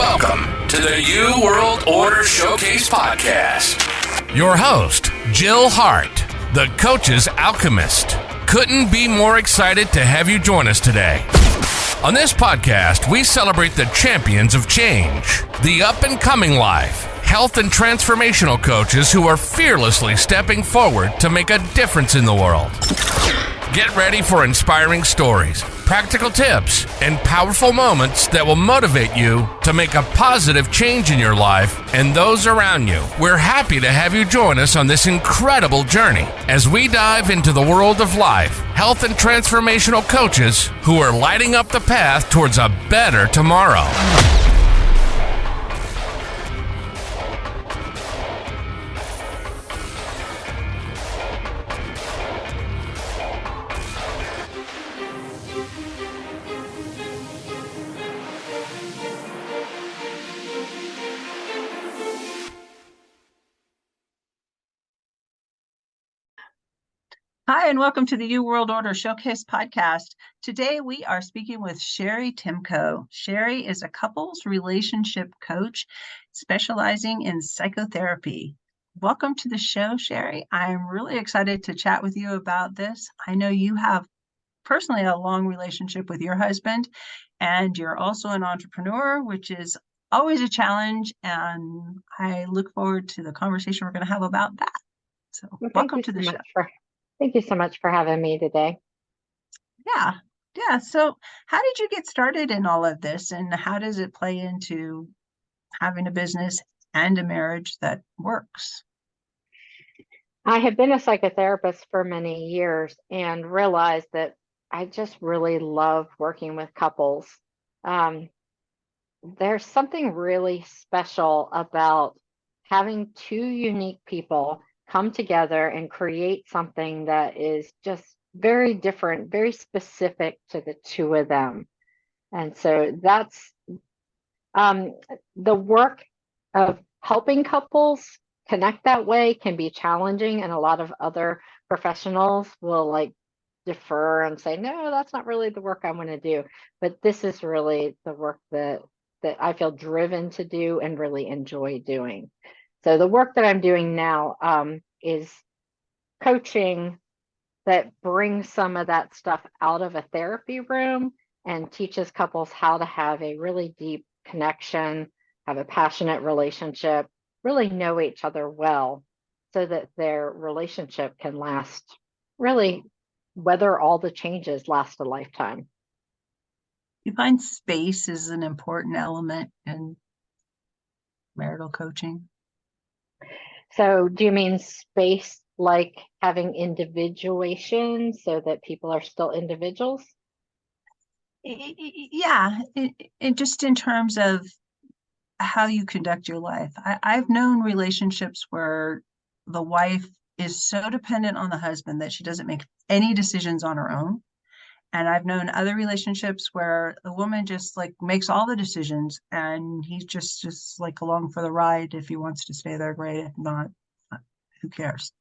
Welcome to the New World Order Showcase Podcast. Your host, Jill Hart, the Coach's Alchemist. Couldn't be more excited to have you join us today. On this podcast, we celebrate the champions of change, the up-and-coming life, health and transformational coaches who are fearlessly stepping forward to make a difference in the world. Get ready for inspiring stories, practical tips, and powerful moments that will motivate you to make a positive change in your life and those around you. We're happy to have you join us on this incredible journey as we dive into the world of life, health, and transformational coaches who are lighting up the path towards a better tomorrow. Hi, and welcome to the New World Order Showcase Podcast. Today, we are speaking with Cheri Timko. Cheri is a couples relationship coach specializing in psychotherapy. Welcome to the show, Cheri. I'm really excited to chat with you about this. I know you have personally a long relationship with your husband, and you're also an entrepreneur, which is always a challenge, and I look forward to the conversation we're going to have about that. So welcome to the show. Thank you so much for having me today. Yeah. So how did you get started in all of this, and how does it play into having a business and a marriage that works? I have been a psychotherapist for many years and realized that I just really love working with couples. There's something really special about having two unique people come together and create something that is just very different, very specific to the two of them. And so that's the work of helping couples connect that way can be challenging, and a lot of other professionals will defer and say, no, that's not really the work I want to do. But this is really the work that I feel driven to do and really enjoy doing. So the work that I'm doing now is coaching that brings some of that stuff out of a therapy room and teaches couples how to have a really deep connection, have a passionate relationship, really know each other well so that their relationship can last, really weather all the changes, last a lifetime. You find space is an important element in marital coaching? So do you mean space like having individuation so that people are still individuals? Yeah, just in terms of how you conduct your life. I've known relationships where the wife is so dependent on the husband that she doesn't make any decisions on her own. And I've known other relationships where the woman just makes all the decisions, and he's just along for the ride. If he wants to stay there, great. If not, who cares?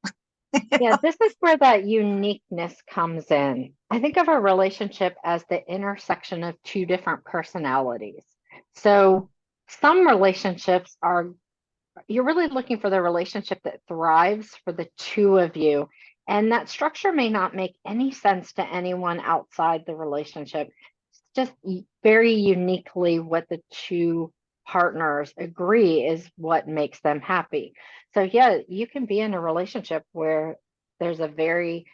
Yeah, this is where that uniqueness comes in. I think of a relationship as the intersection of two different personalities. So some relationships you're really looking for the relationship that thrives for the two of you. And that structure may not make any sense to anyone outside the relationship. It's just very uniquely what the two partners agree is what makes them happy. So yeah, you can be in a relationship where there's a very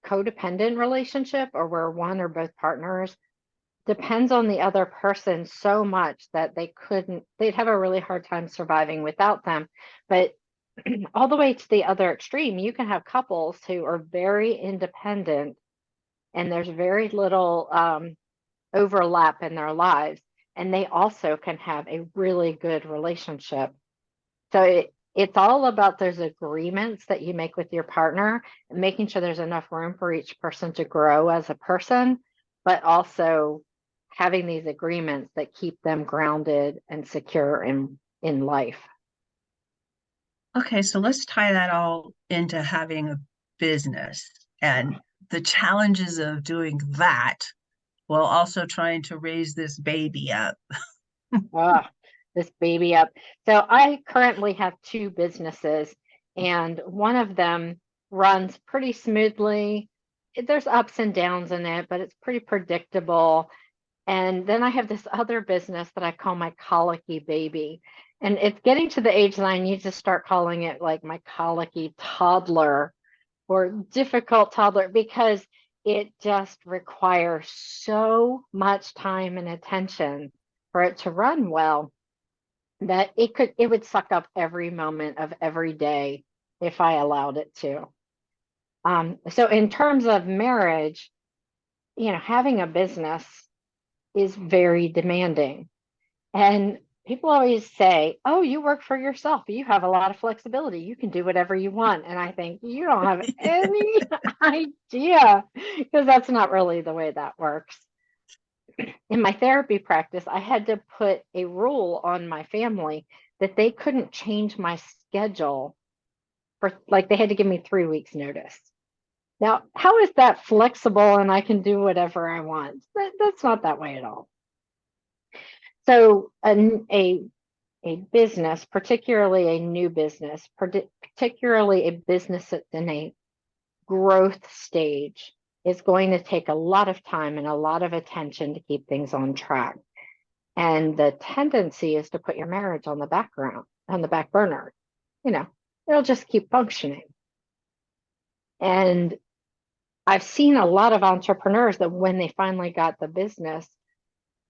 codependent relationship, or where one or both partners depends on the other person so much that they'd have a really hard time surviving without them. But all the way to the other extreme, you can have couples who are very independent and there's very little overlap in their lives, and they also can have a really good relationship. So it's all about those agreements that you make with your partner, and making sure there's enough room for each person to grow as a person, but also having these agreements that keep them grounded and secure in life. Okay, so let's tie that all into having a business and the challenges of doing that while also trying to raise this baby up. this baby up. So I currently have two businesses, and one of them runs pretty smoothly. There's ups and downs in it, but it's pretty predictable. And then I have this other business that I call my colicky baby. And it's getting to the age that I need to start calling it like my colicky toddler or difficult toddler, because it just requires so much time and attention for it to run well that it would suck up every moment of every day if I allowed it to. So in terms of marriage, having a business is very demanding. And people always say, "Oh, you work for yourself. You have a lot of flexibility. You can do whatever you want." And I think you don't have any idea, because that's not really the way that works. In my therapy practice, I had to put a rule on my family that they couldn't change my schedule they had to give me 3 weeks notice. Now, how is that flexible and I can do whatever I want? That's not that way at all. So a business, particularly a new business, particularly a business that's in a growth stage, is going to take a lot of time and a lot of attention to keep things on track. And the tendency is to put your marriage on the back burner. It'll just keep functioning. And I've seen a lot of entrepreneurs that when they finally got the business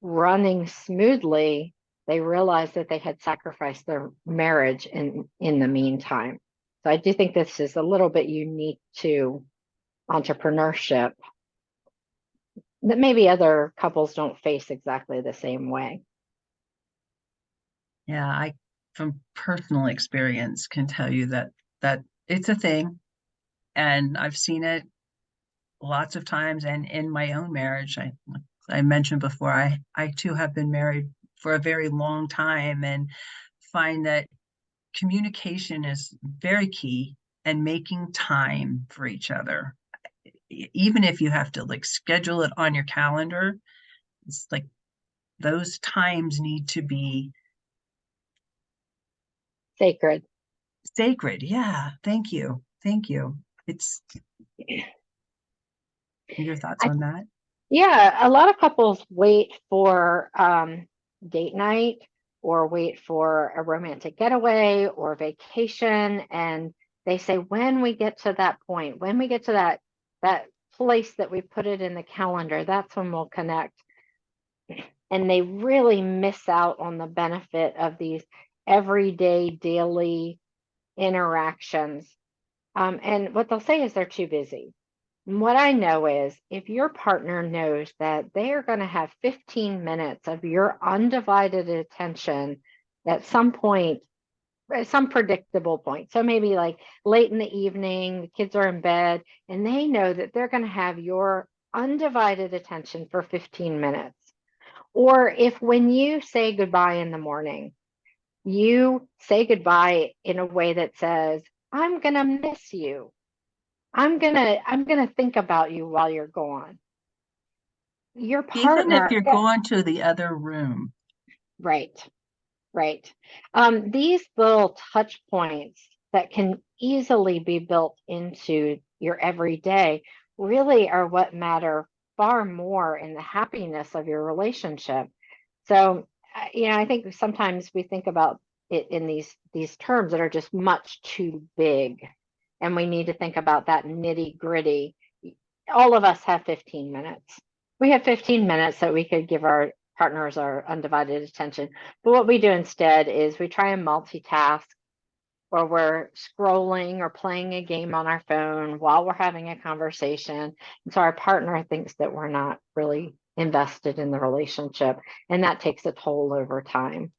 running smoothly, they realized that they had sacrificed their marriage in the meantime. So I do think this is a little bit unique to entrepreneurship that maybe other couples don't face exactly the same way. Yeah, I, from personal experience, can tell you that it's a thing, and I've seen it lots of times. And in my own marriage, I mentioned before, I too have been married for a very long time, and find that communication is very key, and making time for each other. Even if you have to schedule it on your calendar, it's like those times need to be Sacred. sacred. Yeah. Thank you. It's your thoughts on that? Yeah, a lot of couples wait for date night or wait for a romantic getaway or vacation, and they say, when we get to that point, when we get to that place that we put it in the calendar, that's when we'll connect. And they really miss out on the benefit of these everyday, daily interactions. And what they'll say is they're too busy. What I know is if your partner knows that they are going to have 15 minutes of your undivided attention at some point, at some predictable point. So maybe like late in the evening, the kids are in bed, and they know that they're going to have your undivided attention for 15 minutes. Or if when you say goodbye in the morning, you say goodbye in a way that says, "I'm going to miss you. I'm gonna think about you while you're gone." Your Even if partner, you're going to the other room. right, right. These little touch points that can easily be built into your everyday really are what matter far more in the happiness of your relationship. So, I think sometimes we think about it in these terms that are just much too big, and we need to think about that nitty gritty. All of us have 15 minutes. We have 15 minutes that we could give our partners our undivided attention. But what we do instead is we try and multitask, or we're scrolling or playing a game on our phone while we're having a conversation. And so our partner thinks that we're not really invested in the relationship, and that takes a toll over time.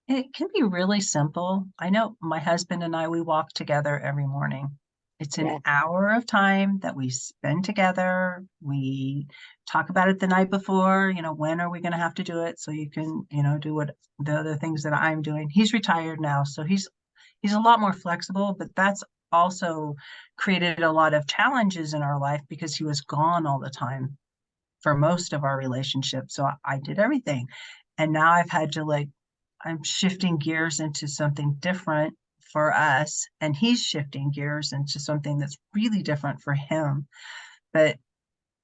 It can be really simple. I know my husband and I, we walk together every morning. It's an Yeah. hour of time that we spend together. We talk about it the night before, when are we going to have to do it? So you can, do what the other things that I'm doing. He's retired now, so he's a lot more flexible, but that's also created a lot of challenges in our life because he was gone all the time for most of our relationship. So I did everything. And now I've had to I'm shifting gears into something different for us, and he's shifting gears into something that's really different for him. But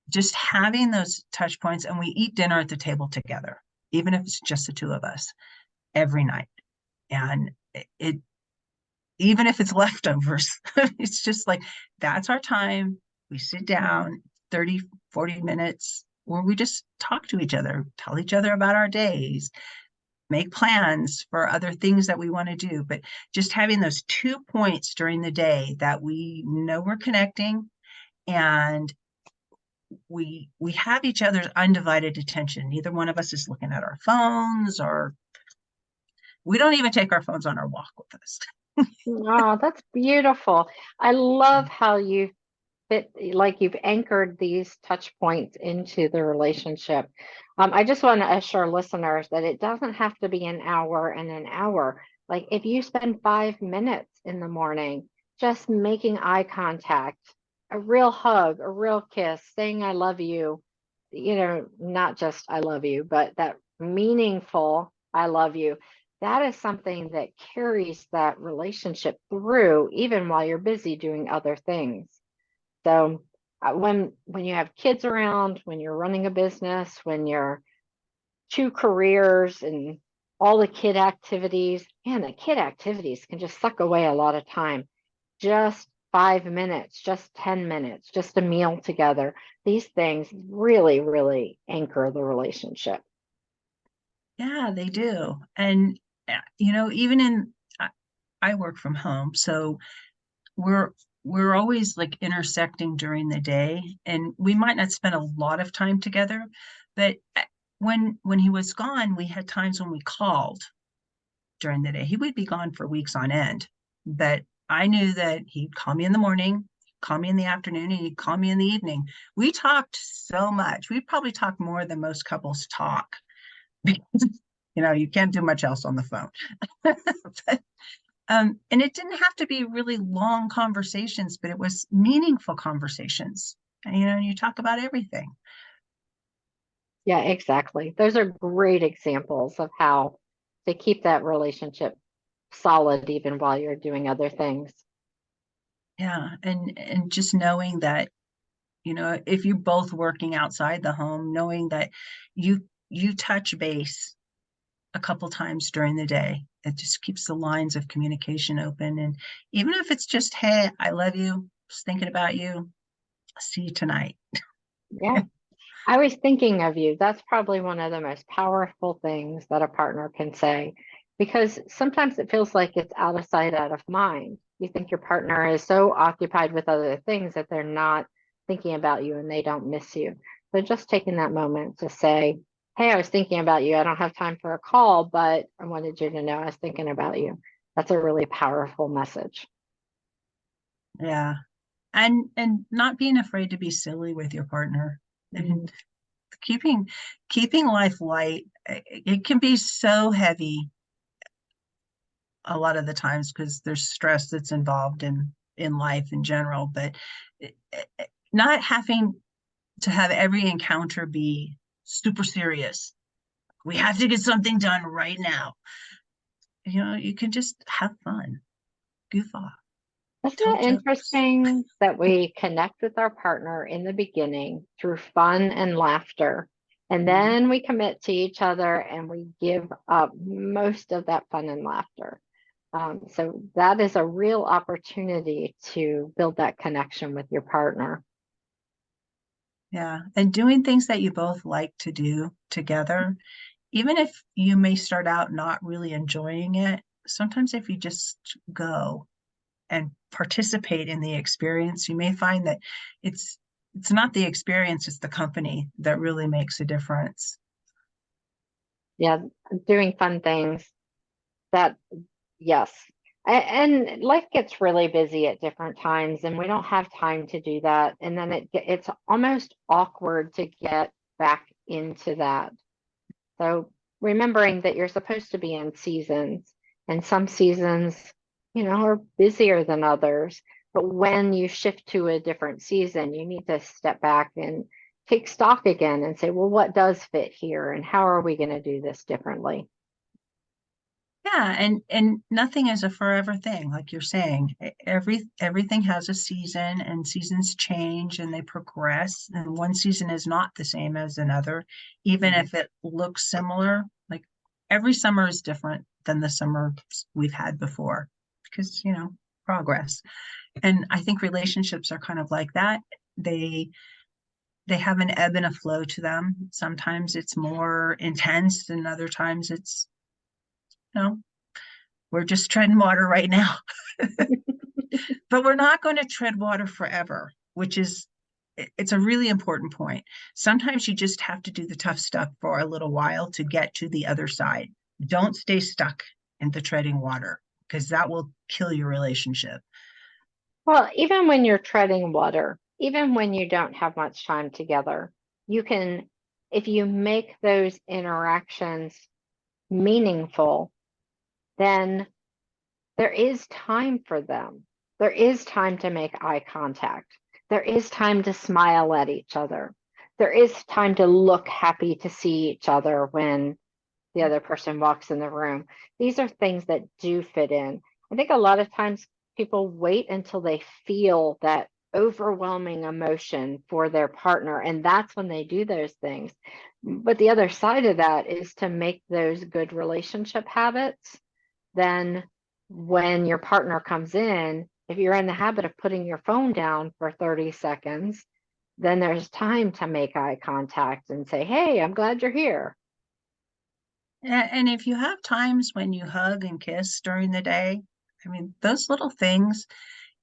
just having those touch points, and we eat dinner at the table together, even if it's just the two of us every night. And it even if it's leftovers, it's just like, that's our time. We sit down 30, 40 minutes where we just talk to each other, tell each other about our days, make plans for other things that we want to do. But just having those 2 points during the day that we know we're connecting, and we have each other's undivided attention. Neither one of us is looking at our phones, or we don't even take our phones on our walk with us. Oh, that's beautiful. I love how you like you've anchored these touch points into the relationship. I just want to assure listeners that it doesn't have to be an hour and an hour. Like if you spend 5 minutes in the morning just making eye contact, a real hug, a real kiss, saying I love you, not just I love you, but that meaningful I love you. That is something that carries that relationship through, even while you're busy doing other things. So when you have kids around, when you're running a business, when you're two careers and all the kid activities, man, the kid activities can just suck away a lot of time. Just 5 minutes, just 10 minutes, just a meal together. These things really, really anchor the relationship. Yeah, they do. And even I work from home, so we're we're always like intersecting during the day, and we might not spend a lot of time together, but when he was gone, we had times when we called during the day. He would be gone for weeks on end, but I knew that he'd call me in the morning, call me in the afternoon, and he'd call me in the evening. We talked so much. We probably talked more than most couples talk, because you can't do much else on the phone. But, and it didn't have to be really long conversations, but it was meaningful conversations. And you talk about everything. Yeah, exactly. Those are great examples of how to keep that relationship solid even while you're doing other things. Yeah, and just knowing that, if you're both working outside the home, knowing that you touch base a couple times during the day, it just keeps the lines of communication open. And even if it's just, hey, I love you, just thinking about you, see you tonight. Yeah. I was thinking of you. That's probably one of the most powerful things that a partner can say, because sometimes it feels like it's out of sight, out of mind. You think your partner is so occupied with other things that they're not thinking about you and they don't miss you. So just taking that moment to say, hey, I was thinking about you. I don't have time for a call, but I wanted you to know I was thinking about you. That's a really powerful message. Yeah. And not being afraid to be silly with your partner, Mhm. and keeping life light. It can be so heavy a lot of the times because there's stress that's involved in life in general, but not having to have every encounter be super serious. We have to get something done right now. You can just have fun, goof off, Isn't tell it jokes. interesting that we connect with our partner in the beginning through fun and laughter, and Mhm. then we commit to each other and we give up most of that fun and laughter? So that is a real opportunity to build that connection with your partner. Yeah. And doing things that you both like to do together, even if you may start out not really enjoying it, sometimes if you just go and participate in the experience, you may find that it's it's not the experience, it's the company that really makes a difference. Yeah, doing fun things. That, yes. And life gets really busy at different times, and we don't have time to do that. And then it's almost awkward to get back into that. So remembering that you're supposed to be in seasons, and some seasons, are busier than others. But when you shift to a different season, you need to step back take stock again and say, well, what does fit here and how are we going to do this differently? Yeah, and nothing is a forever thing, like you're saying. Everything has a season, and seasons change and they progress, and one season is not the same as another, even if it looks similar. Like every summer is different than the summer we've had before, because progress. And I think relationships are kind of like that. They have an ebb and a flow to them. Sometimes it's more intense, and other times it's you know we're just treading water right now. But we're not going to tread water forever, which is it's a really important point. Sometimes you just have to do the tough stuff for a little while to get to the other side. Don't stay stuck in the treading water, because that will kill your relationship. Well, even when you're treading water, even when you don't have much time together, you can, if you make those interactions meaningful, then there is time for them. There is time to make eye contact. There is time to smile at each other. There is time to look happy to see each other when the other person walks in the room. These are things that do fit in. I think a lot of times people wait until they feel that overwhelming emotion for their partner, and that's when they do those things. But the other side of that is to make those good relationship habits. Then when your partner comes in, if you're in the habit of putting your phone down for 30 seconds, then there's time to make eye contact and say, hey, I'm glad you're here. And if you have times when you hug and kiss during the day, I mean, those little things,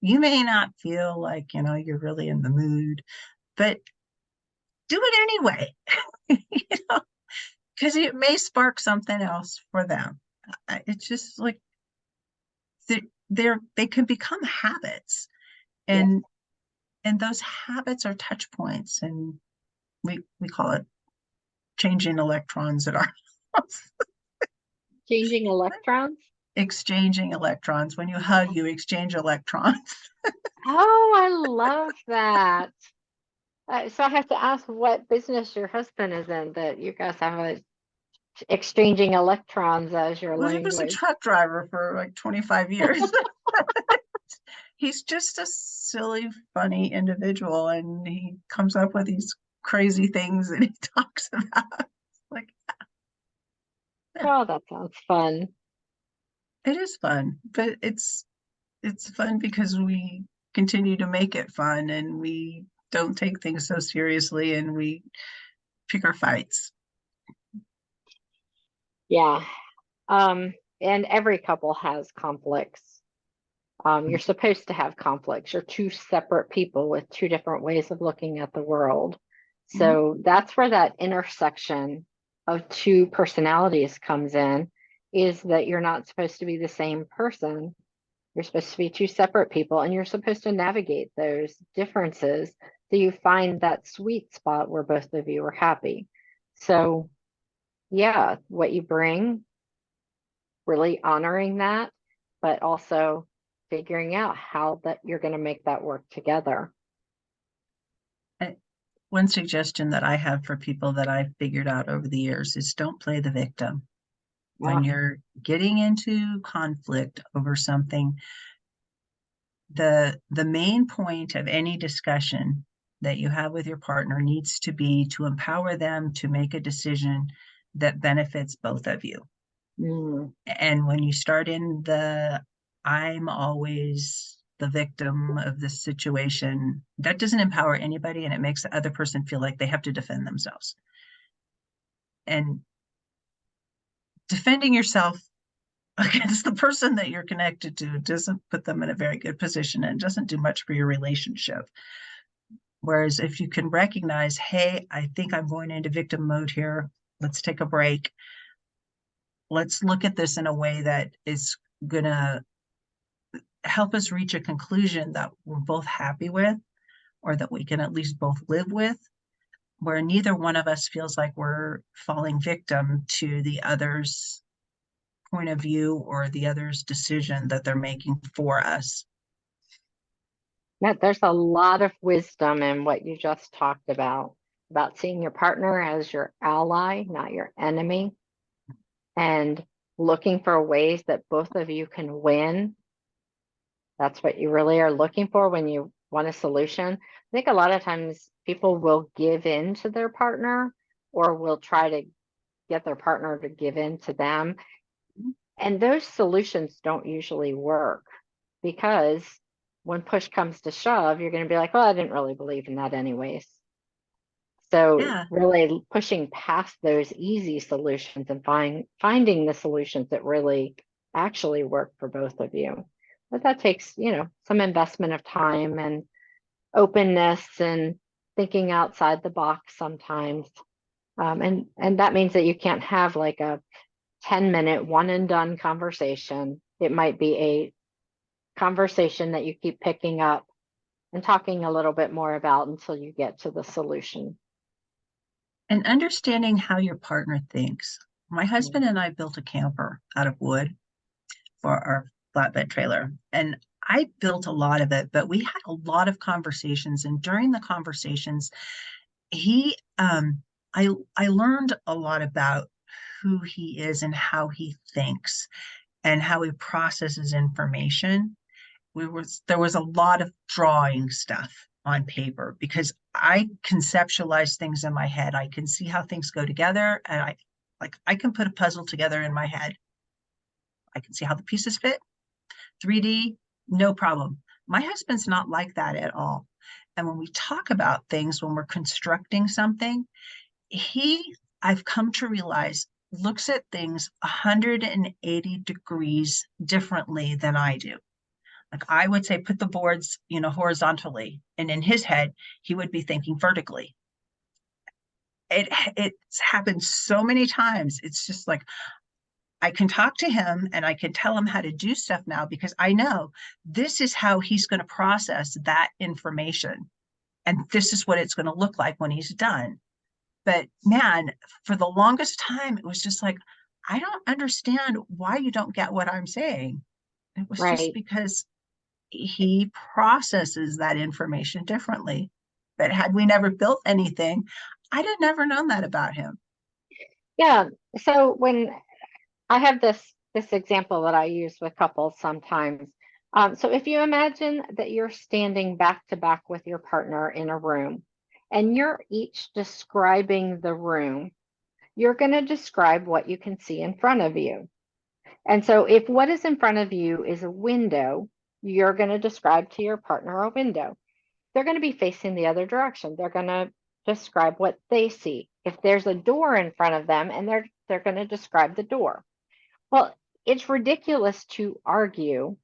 you may not feel like, you're really in the mood, but do it anyway, because it may spark something else for them. It's just like they can become habits, Yes. and those habits are touch points, and we call it changing electrons at our house. Changing electrons? Exchanging electrons. When you hug, you exchange electrons. Oh, I love that. So I have to ask what business your husband is in that you guys have exchanging electrons as your Well, he was a language. truck driver for like 25 years. He's just a silly, funny individual, and he comes up with these crazy things that he talks about. Like, Oh, that sounds fun. it is fun, but it's fun because we continue to make it fun, and we don't take things so seriously, and we pick our fights. Yeah. And every couple has conflicts. You're supposed to have conflicts. You're two separate people with two different ways of looking at the world. Mhm. So that's where that intersection of two personalities comes in, is that you're not supposed to be the same person. You're supposed to be two separate people, and you're supposed to navigate those differences so you find that sweet spot where both of you are happy. So, yeah, what you bring, really honoring that, but also figuring out how that you're going to make that work together. One suggestion that I have for people that I've figured out over the years is don't play the victim. When Ah, you're getting into conflict over something, the main point of any discussion that you have with your partner needs to be to empower them to make a decision that benefits both of you. mm, And when you start in the I'm always the victim of this situation, that doesn't empower anybody, and it makes the other person feel like they have to defend themselves. And defending yourself against the person that you're connected to doesn't put them in a very good position and doesn't do much for your relationship. Whereas if you can recognize, hey, I think I'm going into victim mode here, let's take a break. Let's look at this in a way that is going to help us reach a conclusion that we're both happy with, or that we can at least both live with, where neither one of us feels like we're falling victim to the other's point of view or the other's decision that they're making for us. there's a lot of wisdom in what you just talked about. about seeing your partner as your ally, not your enemy, and looking for ways that both of you can win. That's what you really are looking for when you want a solution. I think a lot of times people will give in to their partner or will try to get their partner to give in to them. And those solutions don't usually work because when push comes to shove, you're going to be like, well, I didn't really believe in that anyways. So Yeah. really pushing past those easy solutions and finding the solutions that really actually work for both of you. But that takes, some investment of time and openness and thinking outside the box sometimes. And that means that you can't have like a 10-minute one and done conversation. It might be a conversation that you keep picking up and talking a little bit more about until you get to the solution. And understanding how your partner thinks. My husband and I built a camper out of wood for our flatbed trailer. And I built a lot of it, but we had a lot of conversations. And during the conversations, I learned a lot about who he is and how he thinks and how he processes information. There was a lot of drawing stuff on paper because I conceptualize things in my head. I can see how things go together, and I can put a puzzle together in my head. I can see how the pieces fit. 3D, no problem. My husband's not like that at all. And when we talk about things, when we're constructing something, I've come to realize, looks at things 180 degrees differently than I do. Like I would say, put the boards, horizontally, and in his head, he would be thinking vertically. It's happened so many times. It's just like I can talk to him and I can tell him how to do stuff now because I know this is how he's going to process that information. And this is what it's going to look like when he's done. But man, for the longest time, it was just like, I don't understand why you don't get what I'm saying. It was just Right. because he processes that information differently. But had we never built anything, I'd have never known that about him. Yeah. So when I have this example that I use with couples sometimes. So if you imagine that you're standing back to back with your partner in a room and you're each describing the room, you're going to describe what you can see in front of you. And so if what is in front of you is a window, you're going to describe to your partner a window. They're going to be facing the other direction. They're going to describe what they see. If there's a door in front of them, and they're going to describe the door. Well, it's ridiculous to argue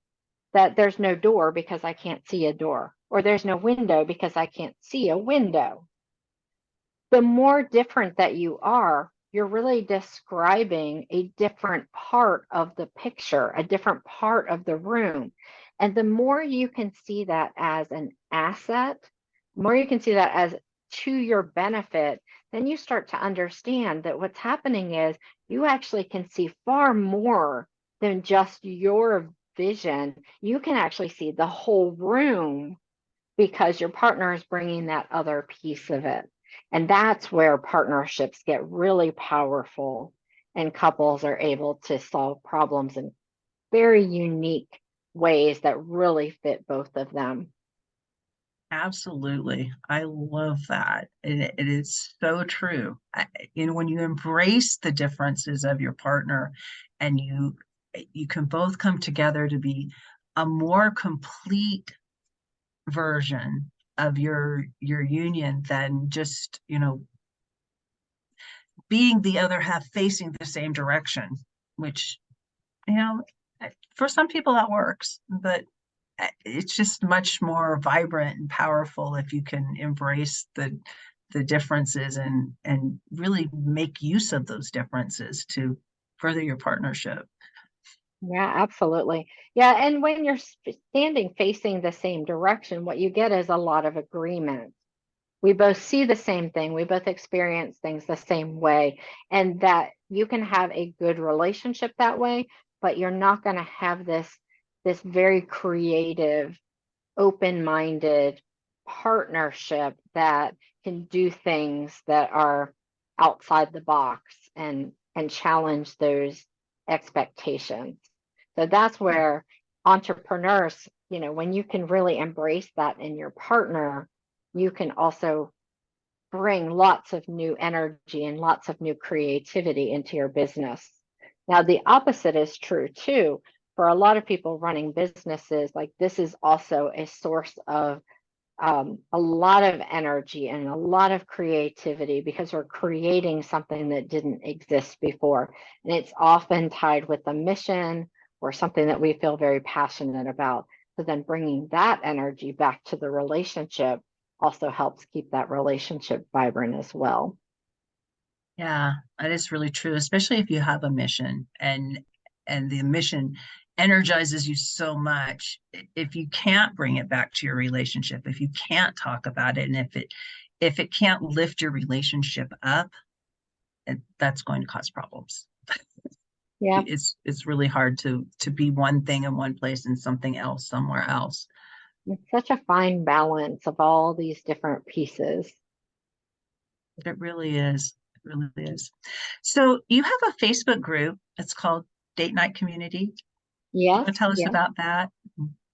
that there's no door because I can't see a door, or there's no window because I can't see a window. The more different that you are, you're really describing a different part of the picture, a different part of the room. And the more you can see that as an asset, the more you can see that as to your benefit, then you start to understand that what's happening is you actually can see far more than just your vision. You can actually see the whole room because your partner is bringing that other piece of it. And that's where partnerships get really powerful and couples are able to solve problems in very unique ways that really fit both of them. Absolutely. I love that. It is so true. When you embrace the differences of your partner and you can both come together to be a more complete version of your union than just, being the other half facing the same direction, which, for some people that works, but it's just much more vibrant and powerful if you can embrace the differences and really make use of those differences to further your partnership. Yeah, absolutely. Yeah, and when you're standing facing the same direction, what you get is a lot of agreement. We both see the same thing. We both experience things the same way, and that you can have a good relationship that way, but you're not going to have this very creative, open-minded partnership that can do things that are outside the box and challenge those expectations. So that's where entrepreneurs, when you can really embrace that in your partner, you can also bring lots of new energy and lots of new creativity into your business. Now, the opposite is true too. For a lot of people running businesses, like this is also a source of a lot of energy and a lot of creativity because we're creating something that didn't exist before. And it's often tied with a mission or something that we feel very passionate about. So then bringing that energy back to the relationship also helps keep that relationship vibrant as well. Yeah, that is really true, especially if you have a mission and the mission energizes you so much. If you can't bring it back to your relationship, if you can't talk about it, and if it can't lift your relationship up, that's going to cause problems. Yeah, It's really hard to be one thing in one place and something else somewhere else. it's such a fine balance of all these different pieces. It really is. It really is. So you have a Facebook group. It's called Date Night Community. You Yes, want to tell us yes. about that?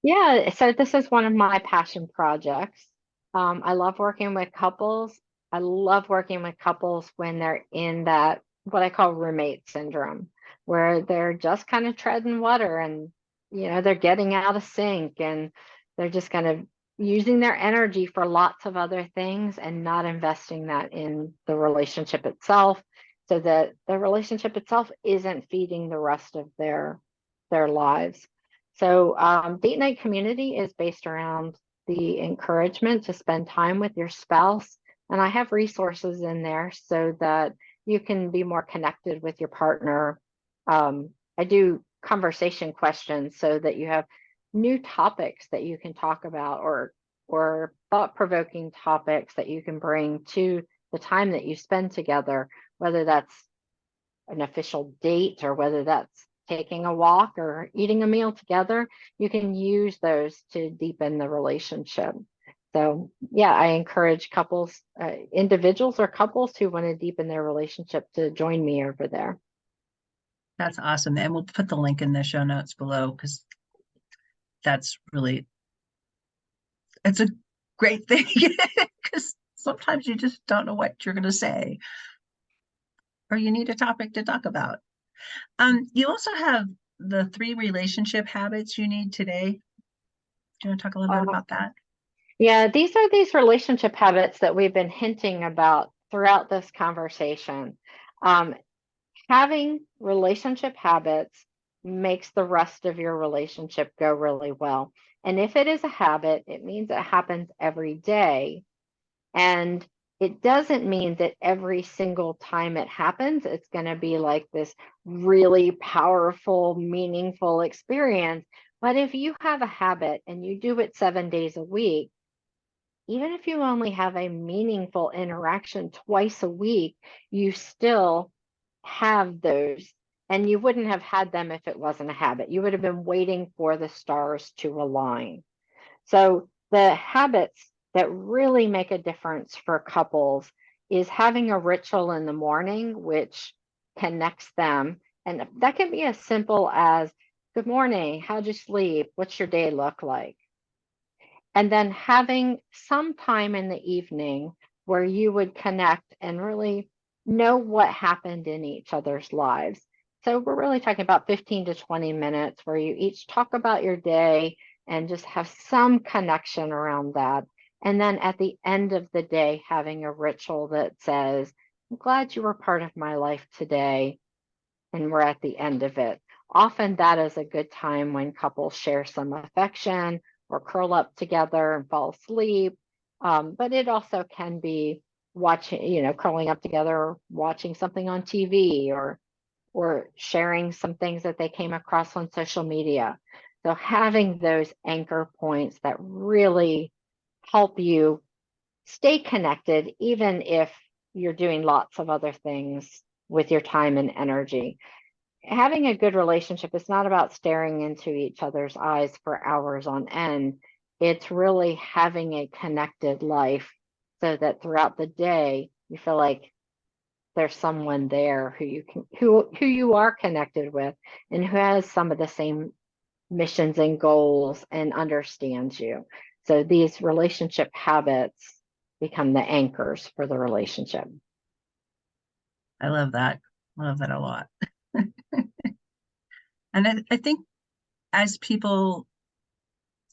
Yeah, so this is one of my passion projects. I love working with couples. I love working with couples when they're in that, what I call roommate syndrome, where they're just kind of treading water and, they're getting out of sync and they're just kind of using their energy for lots of other things and not investing that in the relationship itself, so that the relationship itself isn't feeding the rest of their lives. So, date night community is based around the encouragement to spend time with your spouse. And I have resources in there so that you can be more connected with your partner. I do conversation questions so that you have new topics that you can talk about, or thought-provoking topics that you can bring to the time that you spend together, whether that's an official date or whether that's taking a walk or eating a meal together. You can use those to deepen the relationship. So yeah, I encourage couples, individuals or couples who want to deepen their relationship to join me over there. That's awesome. And we'll put the link in the show notes below because that's really, it's a great thing because sometimes you just don't know what you're going to say or you need a topic to talk about. You also have the 3 relationship habits you need today. Do you want to talk a little bit about that? Yeah, these are these relationship habits that we've been hinting about throughout this conversation. Um, Having relationship habits makes the rest of your relationship go really well. And if it is a habit, it means it happens every day. And it doesn't mean that every single time it happens, it's going to be like this really powerful, meaningful experience. But if you have a habit and you do it 7 days a week, even if you only have a meaningful interaction twice a week, you still have those. And you wouldn't have had them if it wasn't a habit. You would have been waiting for the stars to align. So the habits that really make a difference for couples is having a ritual in the morning, which connects them. And that can be as simple as, good morning, how'd you sleep? What's your day look like? And then having some time in the evening where you would connect and really know what happened in each other's lives. So we're really talking about 15 to 20 minutes where you each talk about your day and just have some connection around that. And then at the end of the day, having a ritual that says, I'm glad you were part of my life today. And we're at the end of it. Often that is a good time when couples share some affection or curl up together and fall asleep. But it also can be watching, curling up together, watching something on TV, or sharing some things that they came across on social media. So having those anchor points that really help you stay connected, even if you're doing lots of other things with your time and energy. Having a good relationship is not about staring into each other's eyes for hours on end. It's really having a connected life so that throughout the day you feel like there's someone there who you are connected with and who has some of the same missions and goals and understands you. So these relationship habits become the anchors for the relationship. I love that. I love that a lot. And I think as people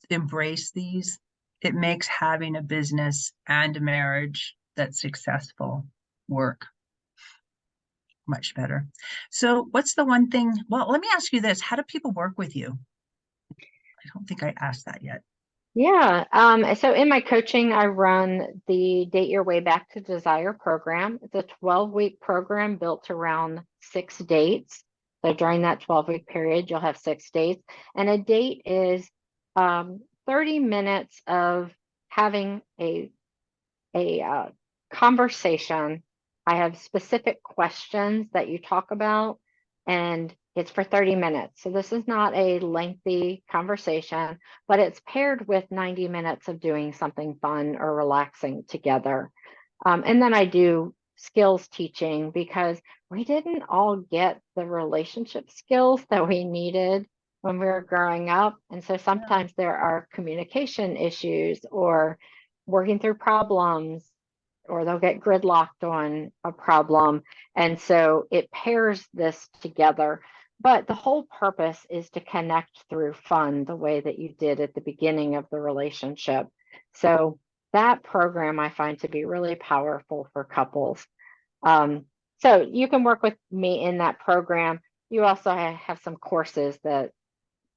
embrace these, it makes having a business and a marriage that's successful work much better. So what's the one thing, well, let me ask you this. How do people work with you? I don't think I asked that yet. Yeah. So in my coaching, I run the Date Your Way Back to Desire program. It's a 12-week program built around 6 dates. So during that 12-week period, you'll have 6 dates. And a date is 30 minutes of having a conversation. I have specific questions that you talk about, and it's for 30 minutes. So this is not a lengthy conversation, but it's paired with 90 minutes of doing something fun or relaxing together. And then I do skills teaching because we didn't all get the relationship skills that we needed when we were growing up. And so sometimes there are communication issues or working through problems, or they'll get gridlocked on a problem. And so it pairs this together. But the whole purpose is to connect through fun the way that you did at the beginning of the relationship. So that program I find to be really powerful for couples. So you can work with me in that program. You also have some courses that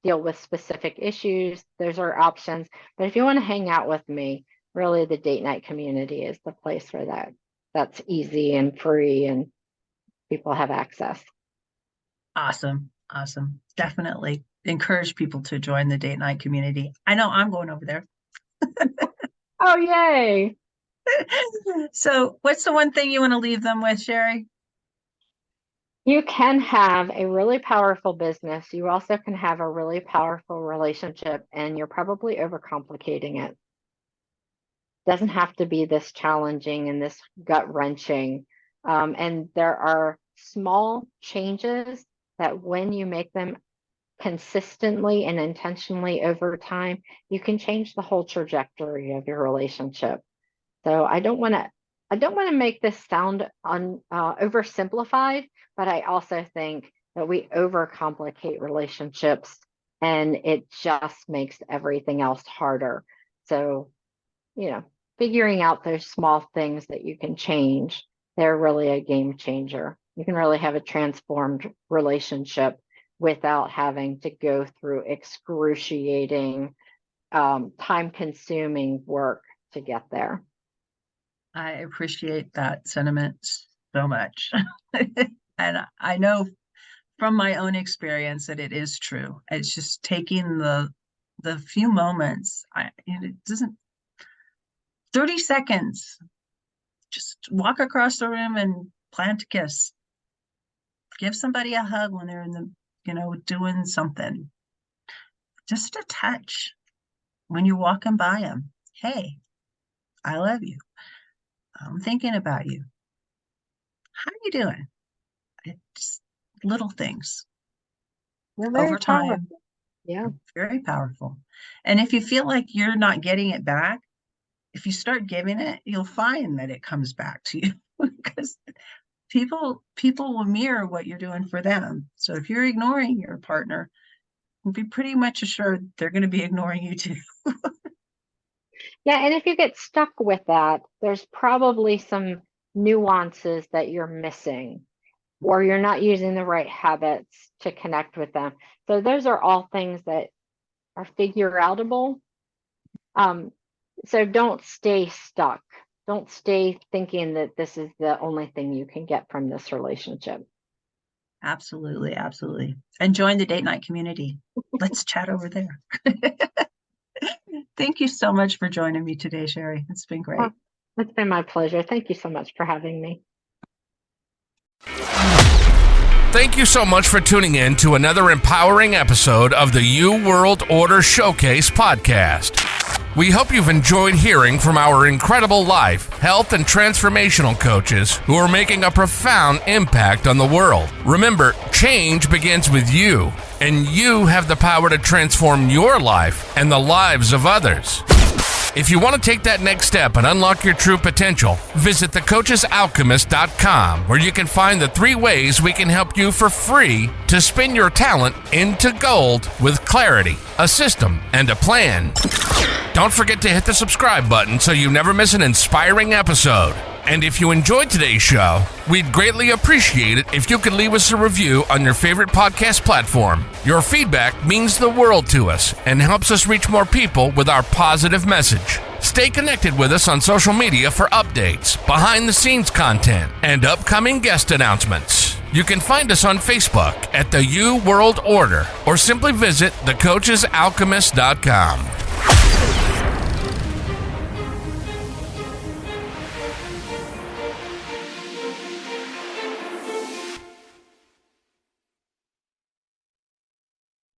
deal with specific issues. Those are options. But if you want to hang out with me, really the date night community is the place for that. That's easy and free and people have access. Awesome. Definitely encourage people to join the date night community. I know I'm going over there. Oh, yay. So what's the one thing you want to leave them with, Cheri? You can have a really powerful business. You also can have a really powerful relationship, and you're probably overcomplicating it. Doesn't have to be this challenging and this gut-wrenching. And there are small changes that when you make them consistently and intentionally over time, you can change the whole trajectory of your relationship. So I don't want to make this sound oversimplified, but I also think that we overcomplicate relationships and it just makes everything else harder. So, figuring out those small things that you can change, they're really a game changer. You can really have a transformed relationship without having to go through excruciating, time-consuming work to get there. I appreciate that sentiment so much. And I know from my own experience that it is true. It's just taking the few moments. It doesn't 30 seconds. Just walk across the room and plant a kiss. Give somebody a hug when they're in the, doing something. Just a touch when you're walking by them. Hey, I love you. I'm thinking about you. How are you doing? It's little things. Over time. Powerful. Yeah. Very powerful. And if you feel like you're not getting it back, if you start giving it, you'll find that it comes back to you because people will mirror what you're doing for them. So if you're ignoring your partner, you'll be pretty much assured they're going to be ignoring you too. Yeah, and if you get stuck with that, there's probably some nuances that you're missing, or you're not using the right habits to connect with them. So those are all things that are figure outable. So don't stay stuck. Don't stay thinking that this is the only thing you can get from this relationship. Absolutely. And join the date night community. Let's chat over there. Thank you so much for joining me today, Cheri. It's been great. Oh, it's been my pleasure. Thank you so much for having me. Thank you so much for tuning in to another empowering episode of the You World Order Showcase podcast. We hope you've enjoyed hearing from our incredible life, health, and transformational coaches who are making a profound impact on the world. Remember, change begins with you, and you have the power to transform your life and the lives of others. If you want to take that next step and unlock your true potential, visit thecoachesalchemist.com, where you can find the 3 ways we can help you for free to spin your talent into gold with clarity, a system, and a plan. Don't forget to hit the subscribe button so you never miss an inspiring episode. And if you enjoyed today's show, we'd greatly appreciate it if you could leave us a review on your favorite podcast platform. Your feedback means the world to us and helps us reach more people with our positive message. Stay connected with us on social media for updates, behind-the-scenes content, and upcoming guest announcements. You can find us on Facebook at the U World Order or simply visit thecoachesalchemist.com.